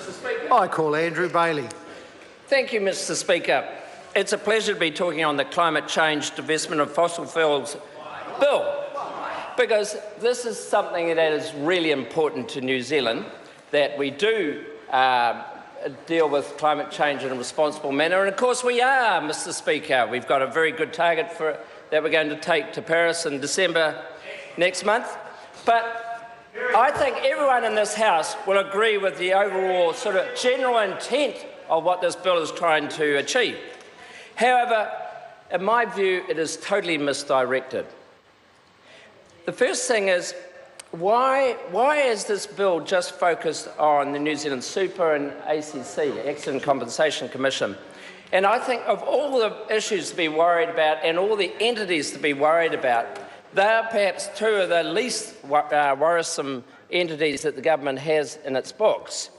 Mr. Speaker. I call Andrew Bailey. Thank you, Mr. Speaker. It's a pleasure to be talking on the climate change divestment of fossil fuels bill, because this is something that is really important to New Zealand, that we do deal with climate change in a responsible manner. And of course we are, Mr. Speaker. We've got a very good target that we're going to take to Paris in December next month. But I think everyone in this House will agree with the overall sort of general intent of what this bill is trying to achieve. However, in my view, it is totally misdirected. The first thing is, why is this bill just focused on the New Zealand Super and ACC, Accident Compensation Commission? And I think of all the issues to be worried about and all the entities to be worried about, they are perhaps two of the least worrisome entities that the government has in its books.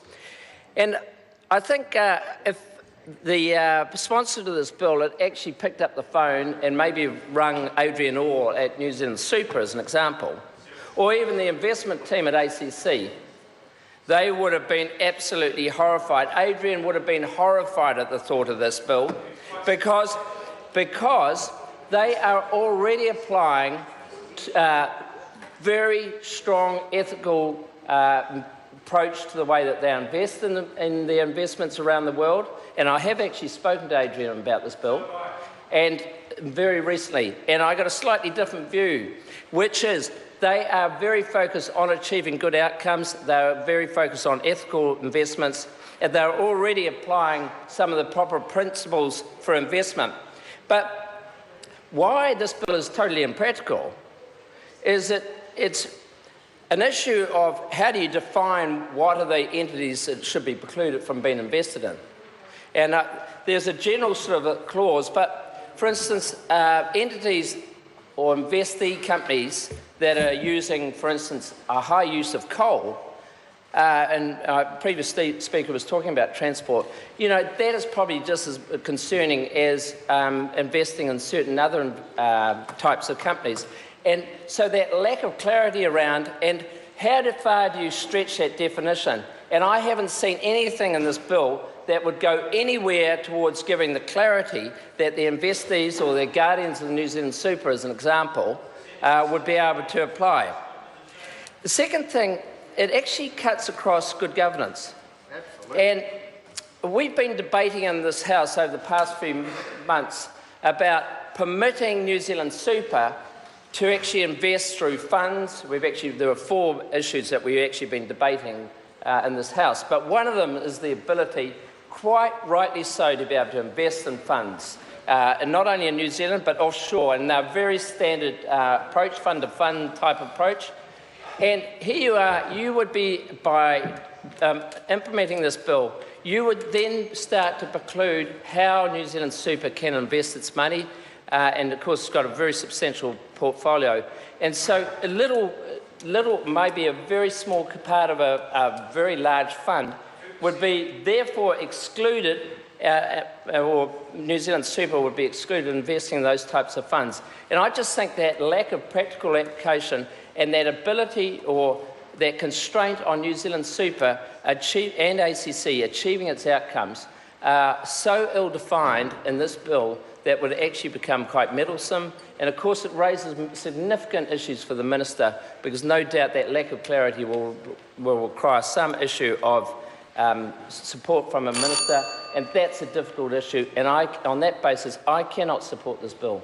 And I think if the sponsor to this bill had actually picked up the phone and maybe rung Adrian Orr at New Zealand Super as an example, or even the investment team at ACC, they would have been absolutely horrified. Adrian would have been horrified at the thought of this bill because they are already applying very strong ethical approach to the way that they invest in the investments around the world. And I have actually spoken to Adrian about this bill, and very recently, and I got a slightly different view, which is they are very focused on achieving good outcomes, they are very focused on ethical investments, and they're already applying some of the proper principles for investment. But why this bill is totally impractical is that it's an issue of how do you define what are the entities that should be precluded from being invested in. And there's a general sort of a clause, but for instance, entities or investee companies that are using, for instance, a high use of coal, and previous speaker was talking about transport, you know, that is probably just as concerning as investing in certain other types of companies. And so that lack of clarity around, and how far do you stretch that definition? And I haven't seen anything in this bill that would go anywhere towards giving the clarity that the investees or the guardians of the New Zealand Super, as an example, would be able to apply. The second thing, it actually cuts across good governance. Absolutely. And we've been debating in this House over the past few months about permitting New Zealand Super to actually invest through funds. There are 4 issues that we've actually been debating in this House, but one of them is the ability, quite rightly so, to be able to invest in funds, and not only in New Zealand but offshore, and they're very standard approach, fund-to-fund type approach. And here you are, you would be, by implementing this bill, you would then start to preclude how New Zealand Super can invest its money, and of course it's got a very substantial portfolio. And so a little, maybe a very small part of a very large fund would be therefore excluded, or New Zealand Super would be excluded investing in those types of funds. And I just think that lack of practical application and that ability or that constraint on New Zealand Super and ACC achieving its outcomes are so ill-defined in this bill that would actually become quite meddlesome. And of course it raises significant issues for the Minister, because no doubt that lack of clarity will require some issue of support from a Minister, and that's a difficult issue. And on that basis, I cannot support this bill.